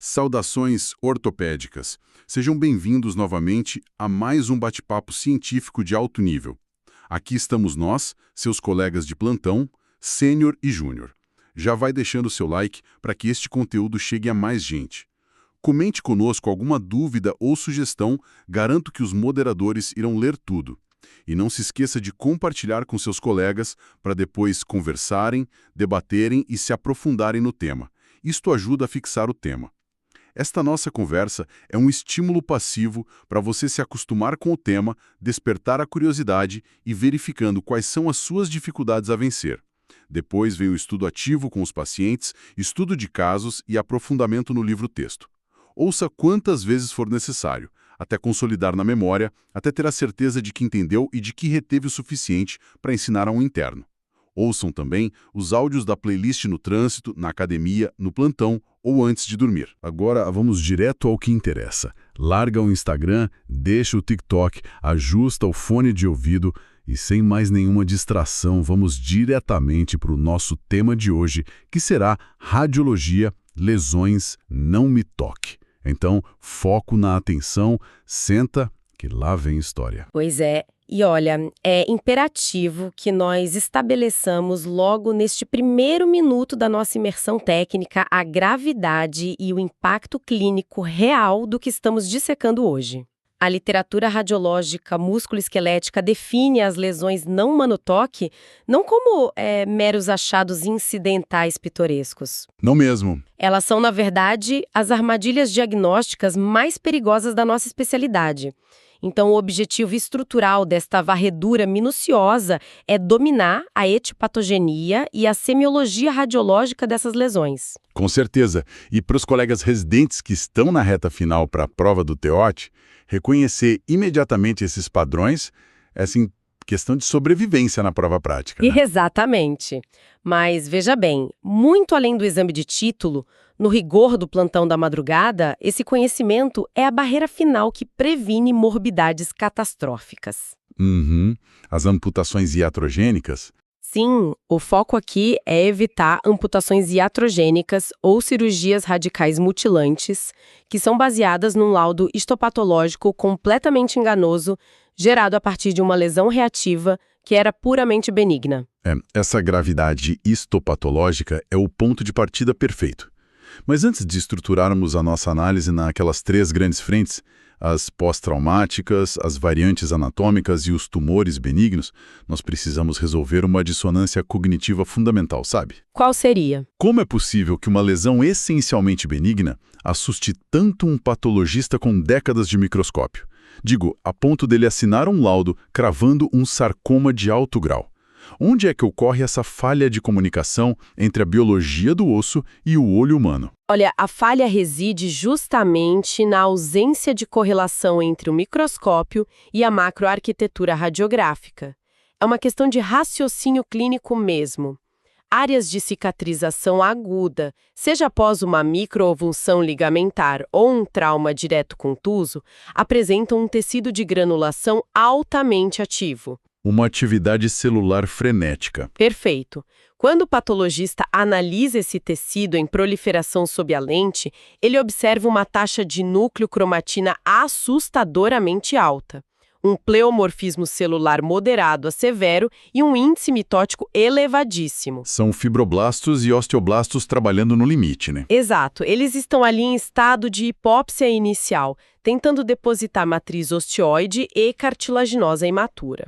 Saudações ortopédicas. Sejam bem-vindos novamente a mais um bate-papo científico de alto nível. Aqui estamos nós, seus colegas de plantão, sênior e júnior. Já vai deixando seu like para que este conteúdo chegue a mais gente. Comente conosco alguma dúvida ou sugestão, garanto que os moderadores irão ler tudo. E não se esqueça de compartilhar com seus colegas para depois conversarem, debaterem e se aprofundarem no tema. Isto ajuda a fixar o tema. Esta nossa conversa é um estímulo passivo para você se acostumar com o tema, despertar a curiosidade e verificando quais são as suas dificuldades a vencer. Depois vem o estudo ativo com os pacientes, estudo de casos e aprofundamento no livro-texto. Ouça quantas vezes for necessário, até consolidar na memória, até ter a certeza de que entendeu e de que reteve o suficiente para ensinar a um interno. Ouçam também os áudios da playlist no trânsito, na academia, no plantão ou antes de dormir. Agora vamos direto ao que interessa. Larga o Instagram, deixa o TikTok, ajusta o fone de ouvido e sem mais nenhuma distração vamos diretamente para o nosso tema de hoje, que será radiologia, lesões, não me toque. Então, foco na atenção, senta que lá vem história. Pois é. E olha, é imperativo que nós estabeleçamos logo neste primeiro minuto da nossa imersão técnica a gravidade e o impacto clínico real do que estamos dissecando hoje. A literatura radiológica músculo-esquelética define as lesões não manotoque não como meros achados incidentais pitorescos. Não mesmo. Elas são, na verdade, as armadilhas diagnósticas mais perigosas da nossa especialidade. Então, o objetivo estrutural desta varredura minuciosa é dominar a etipatogenia e a semiologia radiológica dessas lesões. Com certeza. E para os colegas residentes que estão na reta final para a prova do TEOT, reconhecer imediatamente esses padrões é, assim, questão de sobrevivência na prova prática. Né? Exatamente. Mas, veja bem, muito além do exame de título, no rigor do plantão da madrugada, esse conhecimento é a barreira final que previne morbidades catastróficas. As amputações iatrogênicas? Sim, o foco aqui é evitar amputações iatrogênicas ou cirurgias radicais mutilantes, que são baseadas num laudo histopatológico completamente enganoso, gerado a partir de uma lesão reativa que era puramente benigna. Essa gravidade histopatológica é o ponto de partida perfeito. Mas antes de estruturarmos a nossa análise naquelas três grandes frentes, as pós-traumáticas, as variantes anatômicas e os tumores benignos, nós precisamos resolver uma dissonância cognitiva fundamental, sabe? Qual seria? Como é possível que uma lesão essencialmente benigna assuste tanto um patologista com décadas de microscópio? Digo, a ponto dele assinar um laudo cravando um sarcoma de alto grau. Onde é que ocorre essa falha de comunicação entre a biologia do osso e o olho humano? Olha, a falha reside justamente na ausência de correlação entre o microscópio e a macroarquitetura radiográfica. É uma questão de raciocínio clínico mesmo. Áreas de cicatrização aguda, seja após uma microavulsão ligamentar ou um trauma direto contuso, apresentam um tecido de granulação altamente ativo. Uma atividade celular frenética. Perfeito. Quando o patologista analisa esse tecido em proliferação sob a lente, ele observa uma taxa de núcleo-cromatina assustadoramente alta, um pleomorfismo celular moderado a severo e um índice mitótico elevadíssimo. São fibroblastos e osteoblastos trabalhando no limite, né? Exato. Eles estão ali em estado de hipópsia inicial, tentando depositar matriz osteoide e cartilaginosa imatura.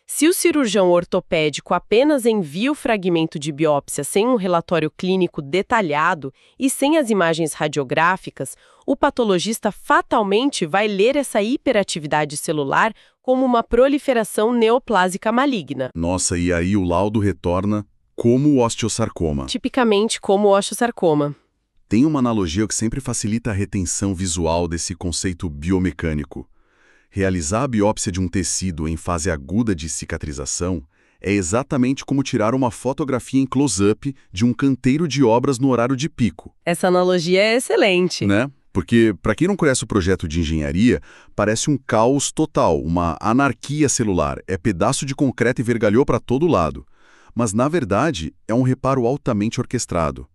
Se o cirurgião ortopédico apenas envia o fragmento de biópsia sem um relatório clínico detalhado e sem as imagens radiográficas, o patologista fatalmente vai ler essa hiperatividade celular como uma proliferação neoplásica maligna. Nossa, e aí o laudo retorna como o osteosarcoma. Tipicamente como o osteosarcoma. Tem uma analogia que sempre facilita a retenção visual desse conceito biomecânico. Realizar a biópsia de um tecido em fase aguda de cicatrização é exatamente como tirar uma fotografia em close-up de um canteiro de obras no horário de pico. Essa analogia é excelente. Né? Porque, para quem não conhece o projeto de engenharia, parece um caos total, uma anarquia celular. É pedaço de concreto e vergalhou para todo lado. Mas, na verdade, é um reparo altamente orquestrado.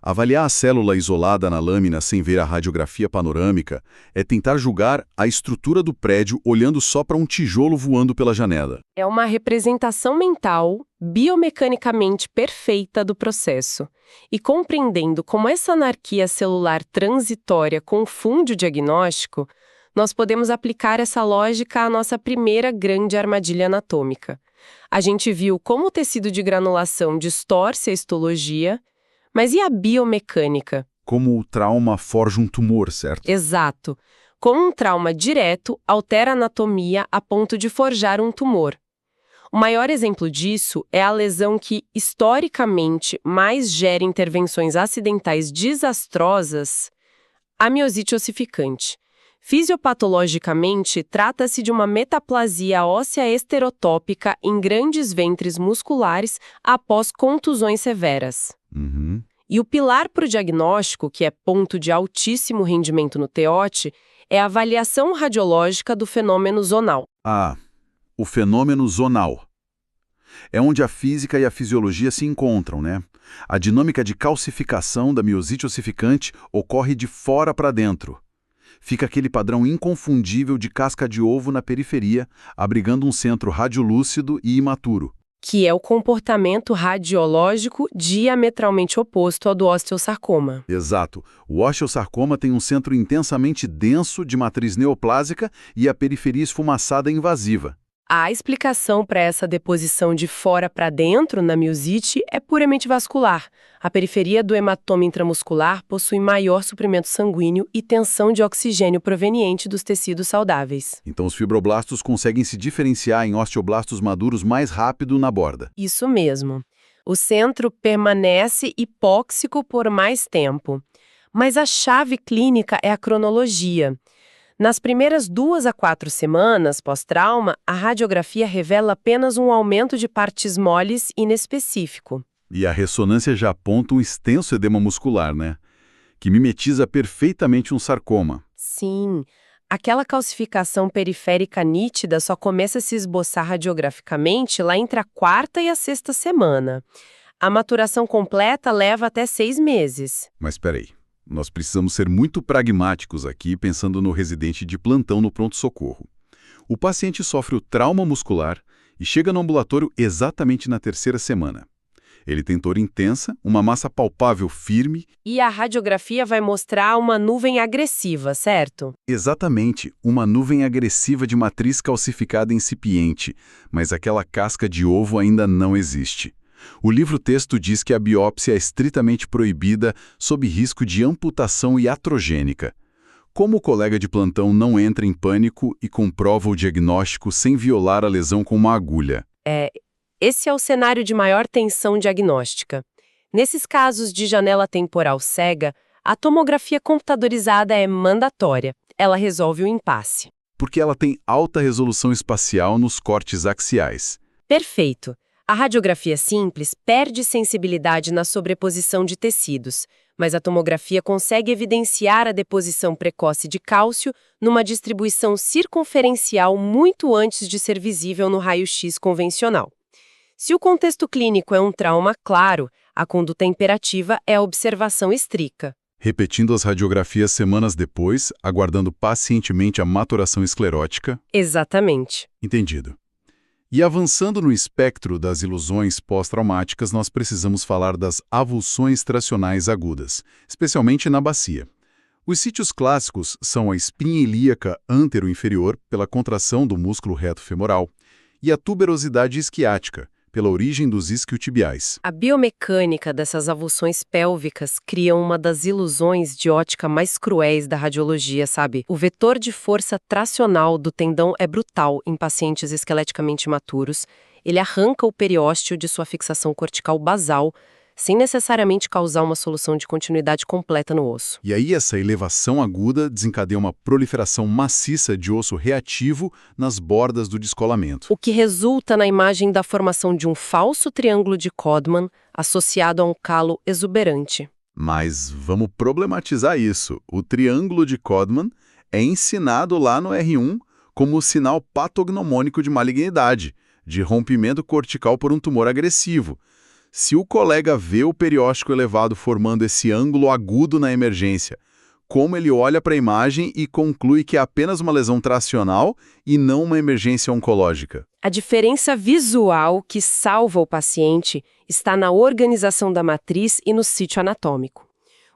Avaliar a célula isolada na lâmina sem ver a radiografia panorâmica é tentar julgar a estrutura do prédio olhando só para um tijolo voando pela janela. É uma representação mental, biomecanicamente perfeita do processo. E compreendendo como essa anarquia celular transitória confunde o diagnóstico, nós podemos aplicar essa lógica à nossa primeira grande armadilha anatômica. A gente viu como o tecido de granulação distorce a histologia, mas e a biomecânica? Como o trauma forja um tumor, certo? Exato. Como um trauma direto altera a anatomia a ponto de forjar um tumor. O maior exemplo disso é a lesão que, historicamente, mais gera intervenções acidentais desastrosas, a miosite ossificante. Fisiopatologicamente, trata-se de uma metaplasia óssea esterotópica em grandes ventres musculares após contusões severas. E o pilar para o diagnóstico, que é ponto de altíssimo rendimento no TEOT, é a avaliação radiológica do fenômeno zonal. Ah, o fenômeno zonal. É onde a física e a fisiologia se encontram, né? A dinâmica de calcificação da miosite ossificante ocorre de fora para dentro. Fica aquele padrão inconfundível de casca de ovo na periferia, abrigando um centro radiolúcido e imaturo. Que é o comportamento radiológico diametralmente oposto ao do osteossarcoma. Exato. O osteossarcoma tem um centro intensamente denso de matriz neoplásica e a periferia esfumaçada invasiva. A explicação para essa deposição de fora para dentro na miosite é puramente vascular. A periferia do hematoma intramuscular possui maior suprimento sanguíneo e tensão de oxigênio proveniente dos tecidos saudáveis. Então os fibroblastos conseguem se diferenciar em osteoblastos maduros mais rápido na borda. Isso mesmo. O centro permanece hipóxico por mais tempo. Mas a chave clínica é a cronologia. Nas primeiras 2 a 4 semanas pós-trauma, a radiografia revela apenas um aumento de partes moles inespecífico. E a ressonância já aponta um extenso edema muscular, né? Que mimetiza perfeitamente um sarcoma. Sim, aquela calcificação periférica nítida só começa a se esboçar radiograficamente lá entre a 4ª e a 6ª semana. A maturação completa leva até 6 meses. Mas espera aí. Nós precisamos ser muito pragmáticos aqui, pensando no residente de plantão no pronto-socorro. O paciente sofre o trauma muscular e chega no ambulatório exatamente na 3ª semana. Ele tem dor intensa, uma massa palpável firme. E a radiografia vai mostrar uma nuvem agressiva, certo? Exatamente, uma nuvem agressiva de matriz calcificada incipiente, mas aquela casca de ovo ainda não existe. O livro-texto diz que a biópsia é estritamente proibida sob risco de amputação iatrogênica. Como o colega de plantão não entra em pânico e comprova o diagnóstico sem violar a lesão com uma agulha? Esse é o cenário de maior tensão diagnóstica. Nesses casos de janela temporal cega, a tomografia computadorizada é mandatória. Ela resolve o impasse. Porque ela tem alta resolução espacial nos cortes axiais. Perfeito. A radiografia simples perde sensibilidade na sobreposição de tecidos, mas a tomografia consegue evidenciar a deposição precoce de cálcio numa distribuição circunferencial muito antes de ser visível no raio-x convencional. Se o contexto clínico é um trauma claro, a conduta imperativa é a observação estricta. Repetindo as radiografias semanas depois, aguardando pacientemente a maturação esclerótica. Exatamente. Entendido. E avançando no espectro das ilusões pós-traumáticas, nós precisamos falar das avulsões tracionais agudas, especialmente na bacia. Os sítios clássicos são a espinha ilíaca antero-inferior, pela contração do músculo reto femoral, e a tuberosidade isquiática, pela origem dos isquiotibiais. A biomecânica dessas avulsões pélvicas cria uma das ilusões de ótica mais cruéis da radiologia, sabe? O vetor de força tracional do tendão é brutal em pacientes esqueleticamente imaturos. Ele arranca o periósteo de sua fixação cortical basal, sem necessariamente causar uma solução de continuidade completa no osso. E aí essa elevação aguda desencadeia uma proliferação maciça de osso reativo nas bordas do descolamento. O que resulta na imagem da formação de um falso triângulo de Codman associado a um calo exuberante. Mas vamos problematizar isso. O triângulo de Codman é ensinado lá no R1 como sinal patognomônico de malignidade, de rompimento cortical por um tumor agressivo. Se o colega vê o periósteo elevado formando esse ângulo agudo na emergência, como ele olha para a imagem e conclui que é apenas uma lesão tracional e não uma emergência oncológica? A diferença visual que salva o paciente está na organização da matriz e no sítio anatômico.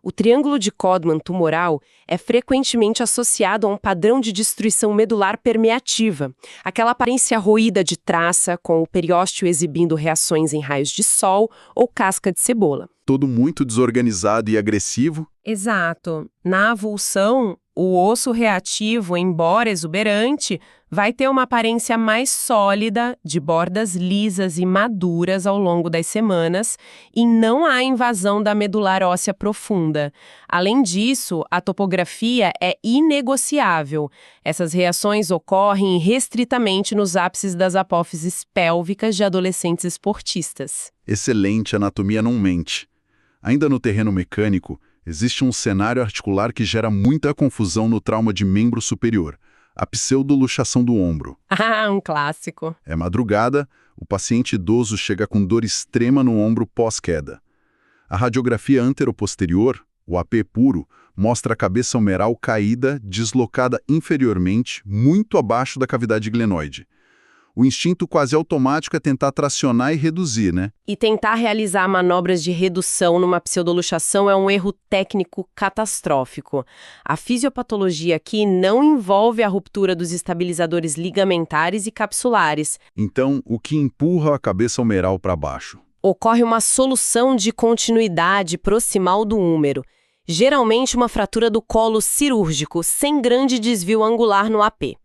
O triângulo de Codman tumoral é frequentemente associado a um padrão de destruição medular permeativa, aquela aparência roída de traça com o periósteo exibindo reações em raios de sol ou casca de cebola. Todo muito desorganizado e agressivo? Exato. Na avulsão, o osso reativo, embora exuberante, vai ter uma aparência mais sólida, de bordas lisas e maduras ao longo das semanas, e não há invasão da medular óssea profunda. Além disso, a topografia é inegociável. Essas reações ocorrem restritamente nos ápices das apófises pélvicas de adolescentes esportistas. Excelente, anatomia não mente. Ainda no terreno mecânico, existe um cenário articular que gera muita confusão no trauma de membro superior, a pseudoluxação do ombro. Ah, um clássico. É madrugada, o paciente idoso chega com dor extrema no ombro pós-queda. A radiografia anteroposterior, o AP puro, mostra a cabeça humeral caída, deslocada inferiormente, muito abaixo da cavidade glenoide. O instinto quase automático é tentar tracionar e reduzir, né? E tentar realizar manobras de redução numa pseudoluxação é um erro técnico catastrófico. A fisiopatologia aqui não envolve a ruptura dos estabilizadores ligamentares e capsulares. Então, o que empurra a cabeça humeral para baixo? Ocorre uma solução de continuidade proximal do húmero, geralmente uma fratura do colo cirúrgico, sem grande desvio angular no AP.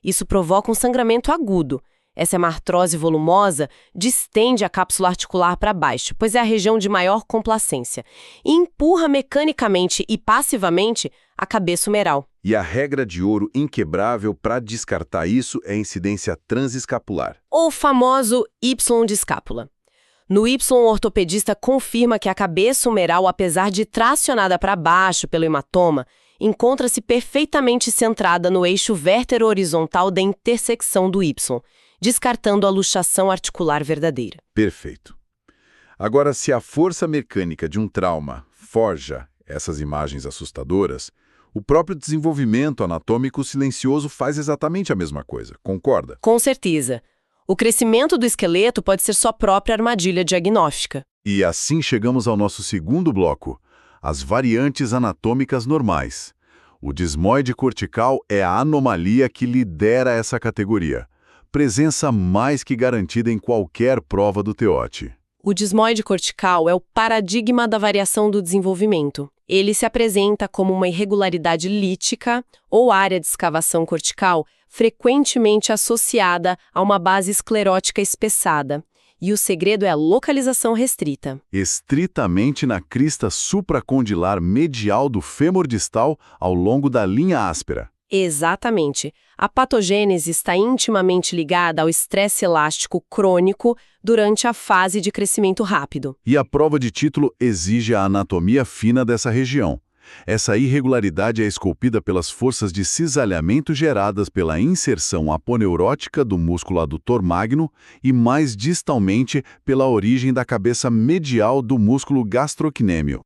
Isso provoca um sangramento agudo. Essa hemartrose volumosa distende a cápsula articular para baixo, pois é a região de maior complacência, e empurra mecanicamente e passivamente a cabeça humeral. E a regra de ouro inquebrável para descartar isso é a incidência transescapular. O famoso Y de escápula. No Y, o ortopedista confirma que a cabeça humeral, apesar de tracionada para baixo pelo hematoma, encontra-se perfeitamente centrada no eixo vértero-horizontal da intersecção do Y, descartando a luxação articular verdadeira. Perfeito. Agora, se a força mecânica de um trauma forja essas imagens assustadoras, o próprio desenvolvimento anatômico silencioso faz exatamente a mesma coisa, concorda? Com certeza. O crescimento do esqueleto pode ser sua própria armadilha diagnóstica. E assim chegamos ao nosso segundo bloco, as variantes anatômicas normais. O desmoide cortical é a anomalia que lidera essa categoria. Presença mais que garantida em qualquer prova do TEOT. O desmoide cortical é o paradigma da variação do desenvolvimento. Ele se apresenta como uma irregularidade lítica ou área de escavação cortical frequentemente associada a uma base esclerótica espessada. E o segredo é a localização restrita. Estritamente na crista supracondilar medial do fêmur distal ao longo da linha áspera. Exatamente. A patogênese está intimamente ligada ao estresse elástico crônico durante a fase de crescimento rápido. E a prova de título exige a anatomia fina dessa região. Essa irregularidade é esculpida pelas forças de cisalhamento geradas pela inserção aponeurótica do músculo adutor magno e, mais distalmente, pela origem da cabeça medial do músculo gastrocnêmio.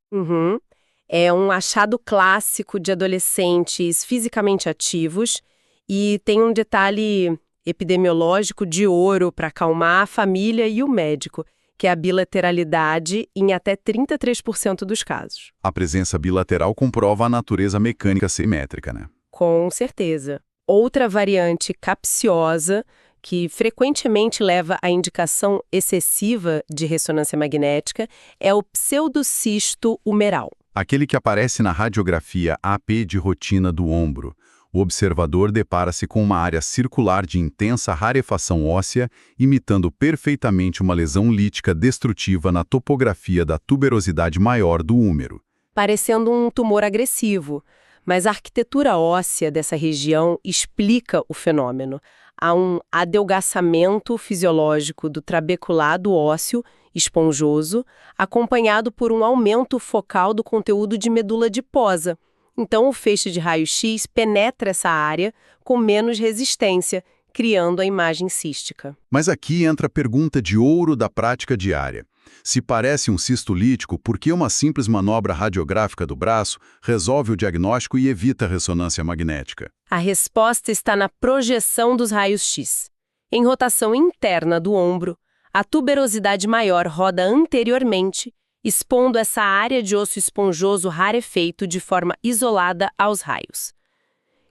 É um achado clássico de adolescentes fisicamente ativos e tem um detalhe epidemiológico de ouro para acalmar a família e o médico, que é a bilateralidade em até 33% dos casos. A presença bilateral comprova a natureza mecânica simétrica, né? Com certeza. Outra variante capciosa, que frequentemente leva à indicação excessiva de ressonância magnética, é o pseudocisto humeral. Aquele que aparece na radiografia AP de rotina do ombro. O observador depara-se com uma área circular de intensa rarefação óssea, imitando perfeitamente uma lesão lítica destrutiva na topografia da tuberosidade maior do húmero. Parecendo um tumor agressivo, mas a arquitetura óssea dessa região explica o fenômeno. Há um adelgaçamento fisiológico do trabeculado ósseo esponjoso, acompanhado por um aumento focal do conteúdo de medula adiposa. Então, o feixe de raio-x penetra essa área com menos resistência, criando a imagem cística. Mas aqui entra a pergunta de ouro da prática diária. Se parece um cisto lítico, por que uma simples manobra radiográfica do braço resolve o diagnóstico e evita a ressonância magnética? A resposta está na projeção dos raios-x. Em rotação interna do ombro, a tuberosidade maior roda anteriormente, expondo essa área de osso esponjoso rarefeito de forma isolada aos raios,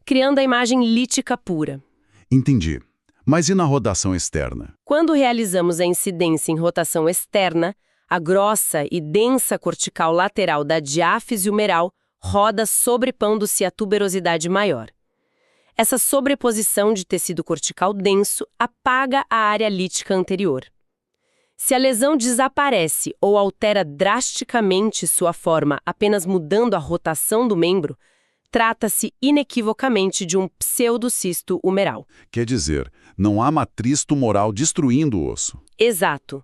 criando a imagem lítica pura. Entendi. Mas e na rotação externa? Quando realizamos a incidência em rotação externa, a grossa e densa cortical lateral da diáfise humeral roda sobrepondo-se à tuberosidade maior. Essa sobreposição de tecido cortical denso apaga a área lítica anterior. Se a lesão desaparece ou altera drasticamente sua forma apenas mudando a rotação do membro, trata-se inequivocamente de um pseudocisto humeral. Quer dizer, não há matriz tumoral destruindo o osso. Exato.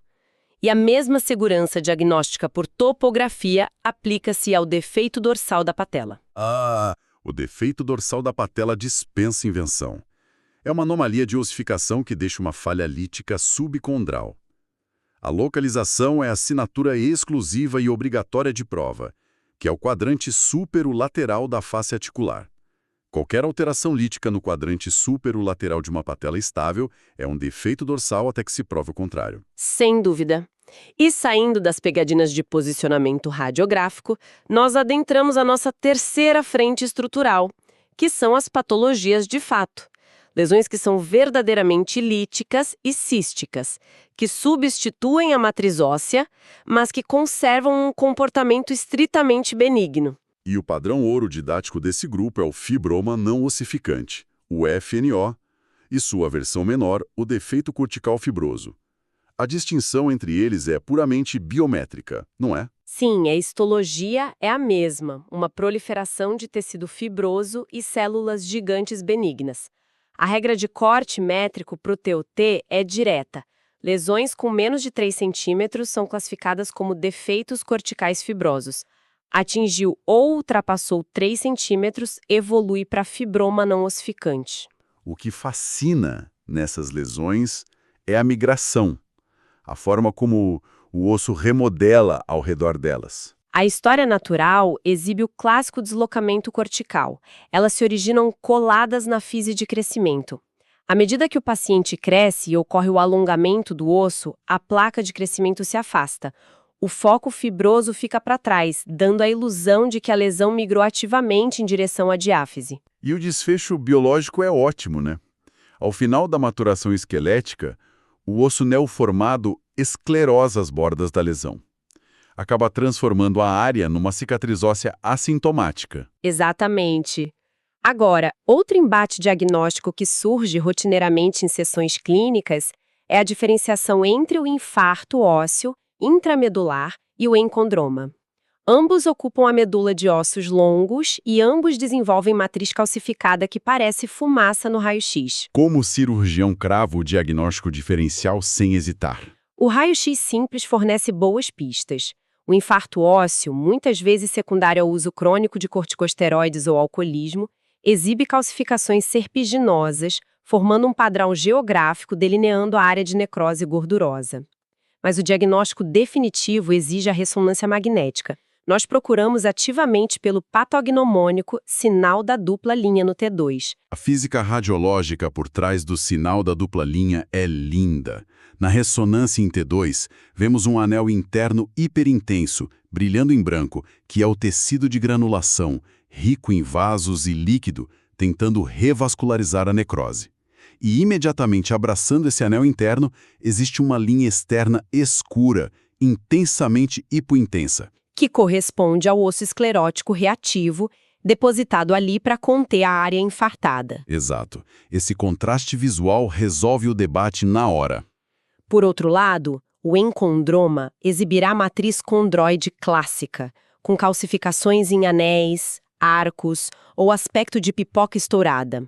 E a mesma segurança diagnóstica por topografia aplica-se ao defeito dorsal da patela. O defeito dorsal da patela dispensa invenção. É uma anomalia de ossificação que deixa uma falha lítica subcondral. A localização é a assinatura exclusiva e obrigatória de prova, que é o quadrante superolateral da face articular. Qualquer alteração lítica no quadrante superolateral de uma patela estável é um defeito dorsal até que se prove o contrário. Sem dúvida. E saindo das pegadinas de posicionamento radiográfico, nós adentramos a nossa terceira frente estrutural, que são as patologias de fato. Lesões que são verdadeiramente líticas e císticas, que substituem a matriz óssea, mas que conservam um comportamento estritamente benigno. E o padrão ouro didático desse grupo é o fibroma não ossificante, o FNO, e sua versão menor, o defeito cortical fibroso. A distinção entre eles é puramente biométrica, não é? Sim, a histologia é a mesma, uma proliferação de tecido fibroso e células gigantes benignas. A regra de corte métrico para o TOT é direta. Lesões com menos de 3 centímetros são classificadas como defeitos corticais fibrosos. Atingiu ou ultrapassou 3 centímetros, evolui para fibroma não ossificante. O que fascina nessas lesões é a migração, a forma como o osso remodela ao redor delas. A história natural exibe o clássico deslocamento cortical. Elas se originam coladas na fise de crescimento. À medida que o paciente cresce e ocorre o alongamento do osso, a placa de crescimento se afasta. O foco fibroso fica para trás, dando a ilusão de que a lesão migrou ativamente em direção à diáfise. E o desfecho biológico é ótimo, né? Ao final da maturação esquelética, o osso neoformado esclerosa as bordas da lesão. Acaba transformando a área numa cicatriz óssea assintomática. Exatamente. Agora, outro embate diagnóstico que surge rotineiramente em sessões clínicas é a diferenciação entre o infarto ósseo intramedular e o encondroma. Ambos ocupam a medula de ossos longos e ambos desenvolvem matriz calcificada que parece fumaça no raio-x. Como o cirurgião crava o diagnóstico diferencial sem hesitar? O raio-x simples fornece boas pistas. O infarto ósseo, muitas vezes secundário ao uso crônico de corticosteroides ou alcoolismo, exibe calcificações serpiginosas, formando um padrão geográfico delineando a área de necrose gordurosa. Mas o diagnóstico definitivo exige a ressonância magnética. Nós procuramos ativamente pelo patognomônico sinal da dupla linha no T2. A física radiológica por trás do sinal da dupla linha é linda. Na ressonância em T2, vemos um anel interno hiperintenso, brilhando em branco, que é o tecido de granulação, rico em vasos e líquido, tentando revascularizar a necrose. E imediatamente abraçando esse anel interno, existe uma linha externa escura, intensamente hipointensa, que corresponde ao osso esclerótico reativo, depositado ali para conter a área infartada. Exato. Esse contraste visual resolve o debate na hora. Por outro lado, o encondroma exibirá a matriz condroide clássica, com calcificações em anéis, arcos ou aspecto de pipoca estourada.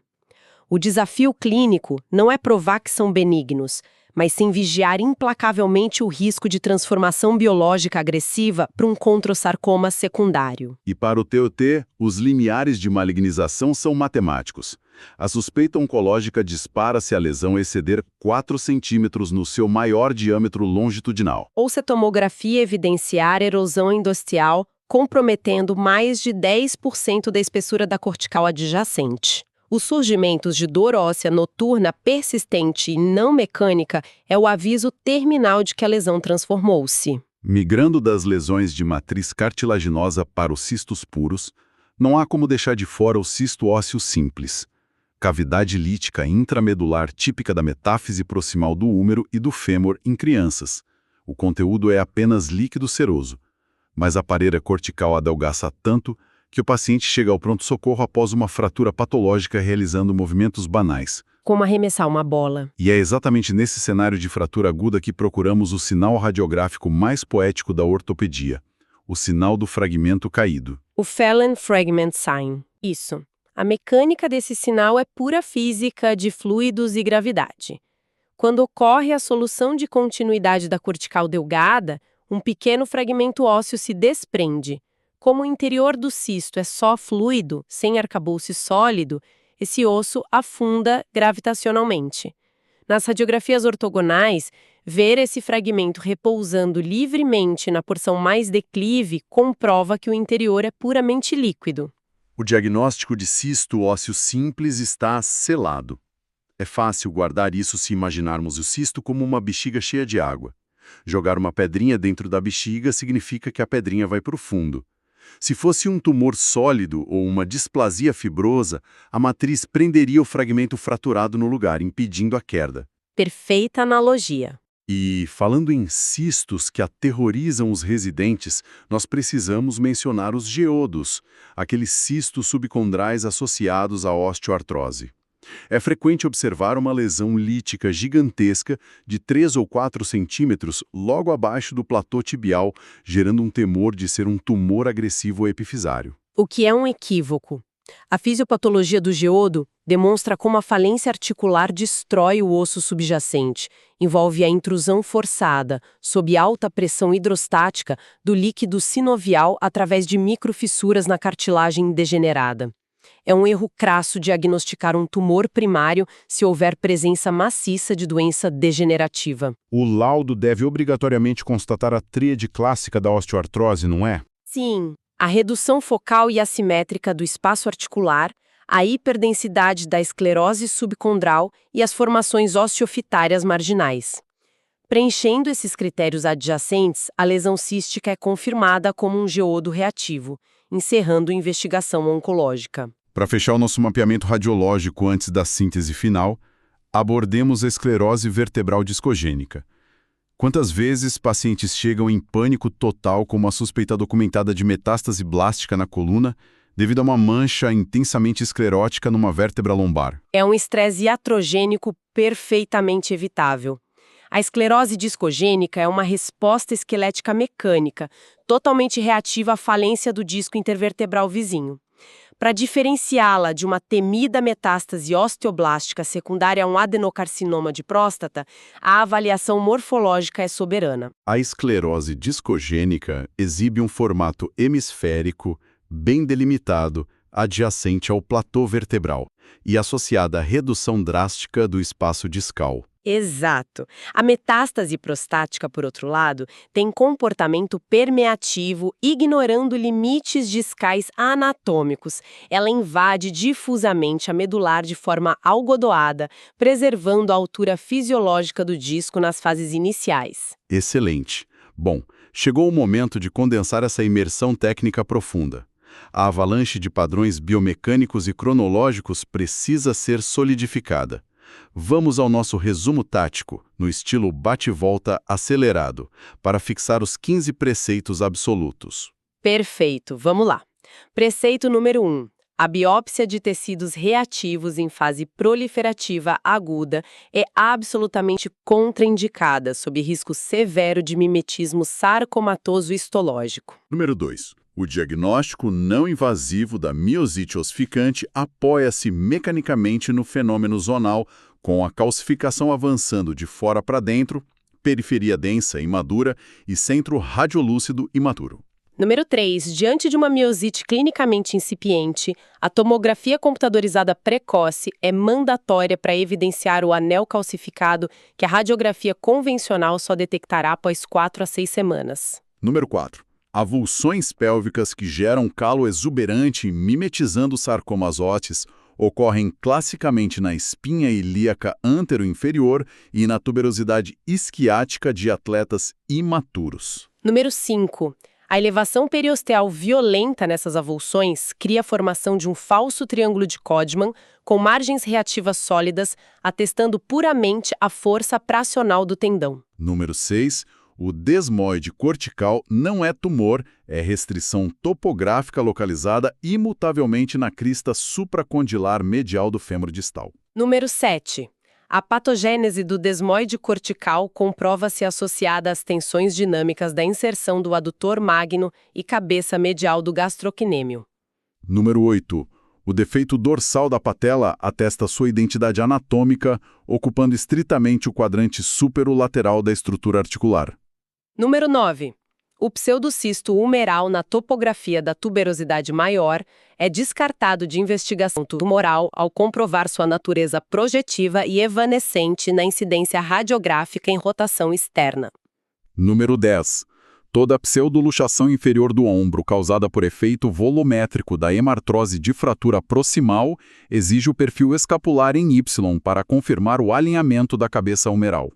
O desafio clínico não é provar que são benignos, mas sim vigiar implacavelmente o risco de transformação biológica agressiva para um controsarcoma secundário. E para o TOT, os limiares de malignização são matemáticos. A suspeita oncológica dispara se a lesão exceder 4 centímetros no seu maior diâmetro longitudinal. Ou se a tomografia evidenciar erosão endosteal, comprometendo mais de 10% da espessura da cortical adjacente. Os surgimentos de dor óssea noturna persistente e não mecânica é o aviso terminal de que a lesão transformou-se. Migrando das lesões de matriz cartilaginosa para os cistos puros, não há como deixar de fora o cisto ósseo simples, cavidade lítica intramedular típica da metáfise proximal do húmero e do fêmur em crianças. O conteúdo é apenas líquido seroso, mas a parede cortical adelgaça tanto que o paciente chega ao pronto-socorro após uma fratura patológica realizando movimentos banais. Como arremessar uma bola. E é exatamente nesse cenário de fratura aguda que procuramos o sinal radiográfico mais poético da ortopedia, o sinal do fragmento caído. O Phelan Fragment Sign. Isso. A mecânica desse sinal é pura física de fluidos e gravidade. Quando ocorre a solução de continuidade da cortical delgada, um pequeno fragmento ósseo se desprende. Como o interior do cisto é só fluido, sem arcabouço sólido, esse osso afunda gravitacionalmente. Nas radiografias ortogonais, ver esse fragmento repousando livremente na porção mais declive comprova que o interior é puramente líquido. O diagnóstico de cisto ósseo simples está selado. É fácil guardar isso se imaginarmos o cisto como uma bexiga cheia de água. Jogar uma pedrinha dentro da bexiga significa que a pedrinha vai para o fundo. Se fosse um tumor sólido ou uma displasia fibrosa, a matriz prenderia o fragmento fraturado no lugar, impedindo a queda. Perfeita analogia. E, falando em cistos que aterrorizam os residentes, nós precisamos mencionar os geodos, aqueles cistos subcondrais associados à osteoartrose. É frequente observar uma lesão lítica gigantesca de 3 ou 4 centímetros logo abaixo do platô tibial, gerando um temor de ser um tumor agressivo epifisário. O que é um equívoco? A fisiopatologia do geodo demonstra como a falência articular destrói o osso subjacente, envolve a intrusão forçada, sob alta pressão hidrostática, do líquido sinovial através de microfissuras na cartilagem degenerada. É um erro crasso diagnosticar um tumor primário se houver presença maciça de doença degenerativa. O laudo deve obrigatoriamente constatar a tríade clássica da osteoartrose, não é? Sim, a redução focal e assimétrica do espaço articular, a hiperdensidade da esclerose subcondral e as formações osteofitárias marginais. Preenchendo esses critérios adjacentes, a lesão cística é confirmada como um geodo reativo, encerrando a investigação oncológica. Para fechar o nosso mapeamento radiológico antes da síntese final, abordemos a esclerose vertebral discogênica. Quantas vezes pacientes chegam em pânico total com uma suspeita documentada de metástase blástica na coluna devido a uma mancha intensamente esclerótica numa vértebra lombar? É um estresse iatrogênico perfeitamente evitável. A esclerose discogênica é uma resposta esquelética mecânica, totalmente reativa à falência do disco intervertebral vizinho. Para diferenciá-la de uma temida metástase osteoblástica secundária a um adenocarcinoma de próstata, a avaliação morfológica é soberana. A esclerose discogênica exibe um formato hemisférico, bem delimitado, adjacente ao platô vertebral e associada à redução drástica do espaço discal. Exato. A metástase prostática, por outro lado, tem comportamento permeativo, ignorando limites discais anatômicos. Ela invade difusamente a medular de forma algodoada, preservando a altura fisiológica do disco nas fases iniciais. Excelente. Bom, chegou o momento de condensar essa imersão técnica profunda. A avalanche de padrões biomecânicos e cronológicos precisa ser solidificada. Vamos ao nosso resumo tático, no estilo bate-volta acelerado, para fixar os 15 preceitos absolutos. Perfeito, vamos lá. Preceito número 1. A biópsia de tecidos reativos em fase proliferativa aguda é absolutamente contraindicada, sob risco severo de mimetismo sarcomatoso histológico. Número 2. O diagnóstico não invasivo da miosite ossificante apoia-se mecanicamente no fenômeno zonal, com a calcificação avançando de fora para dentro, periferia densa imadura e centro radiolúcido imaturo. Número 3. Diante de uma miosite clinicamente incipiente, a tomografia computadorizada precoce é mandatória para evidenciar o anel calcificado que a radiografia convencional só detectará após 4 a 6 semanas. Número 4. Avulsões pélvicas que geram calo exuberante mimetizando sarcomas ósseos ocorrem classicamente na espinha ilíaca antero-inferior e na tuberosidade isquiática de atletas imaturos. Número 5. A elevação periosteal violenta nessas avulsões cria a formação de um falso triângulo de Codman com margens reativas sólidas, atestando puramente a força tracional do tendão. Número 6. O desmoide cortical não é tumor, é restrição topográfica localizada imutavelmente na crista supracondilar medial do fêmur distal. Número 7. A patogênese do desmoide cortical comprova-se associada às tensões dinâmicas da inserção do adutor magno e cabeça medial do gastrocnêmio. Número 8. O defeito dorsal da patela atesta sua identidade anatômica, ocupando estritamente o quadrante superolateral da estrutura articular. Número 9. O pseudocisto humeral na topografia da tuberosidade maior é descartado de investigação tumoral ao comprovar sua natureza projetiva e evanescente na incidência radiográfica em rotação externa. Número 10. Toda a pseudoluxação inferior do ombro causada por efeito volumétrico da hemartrose de fratura proximal exige o perfil escapular em Y para confirmar o alinhamento da cabeça humeral.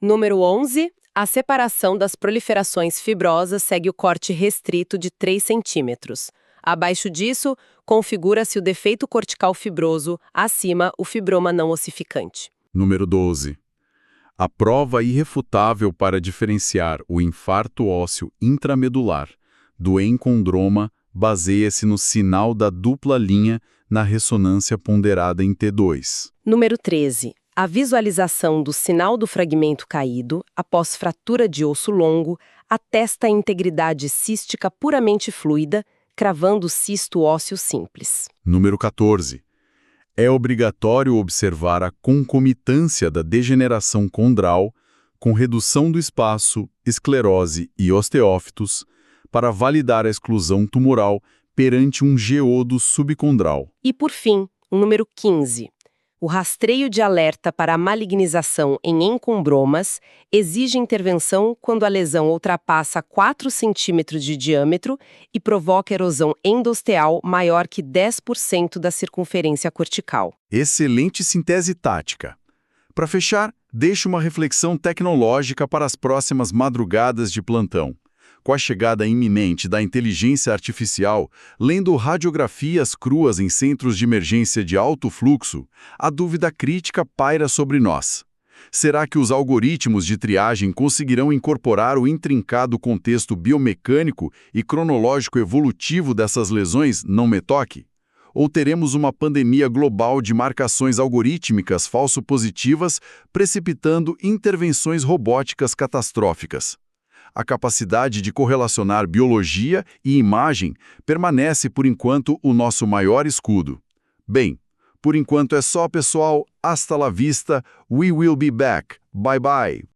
Número 11. A separação das proliferações fibrosas segue o corte restrito de 3 centímetros. Abaixo disso, configura-se o defeito cortical fibroso, acima, o fibroma não ossificante. Número 12. A prova irrefutável para diferenciar o infarto ósseo intramedular do encondroma baseia-se no sinal da dupla linha na ressonância ponderada em T2. Número 13. A visualização do sinal do fragmento caído, após fratura de osso longo, atesta a integridade cística puramente fluida, cravando cisto ósseo simples. Número 14. É obrigatório observar a concomitância da degeneração condral com redução do espaço, esclerose e osteófitos para validar a exclusão tumoral perante um geodo subcondral. E, por fim, o número 15. O rastreio de alerta para a malignização em encombromas exige intervenção quando a lesão ultrapassa 4 centímetros de diâmetro e provoca erosão endosteal maior que 10% da circunferência cortical. Excelente síntese tática. Para fechar, deixo uma reflexão tecnológica para as próximas madrugadas de plantão. Com a chegada iminente da inteligência artificial, lendo radiografias cruas em centros de emergência de alto fluxo, a dúvida crítica paira sobre nós. Será que os algoritmos de triagem conseguirão incorporar o intrincado contexto biomecânico e cronológico evolutivo dessas lesões não me toque? Ou teremos uma pandemia global de marcações algorítmicas falso-positivas precipitando intervenções robóticas catastróficas? A capacidade de correlacionar biologia e imagem permanece, por enquanto, o nosso maior escudo. Bem, por enquanto é só, pessoal. Hasta la vista. We will be back. Bye bye.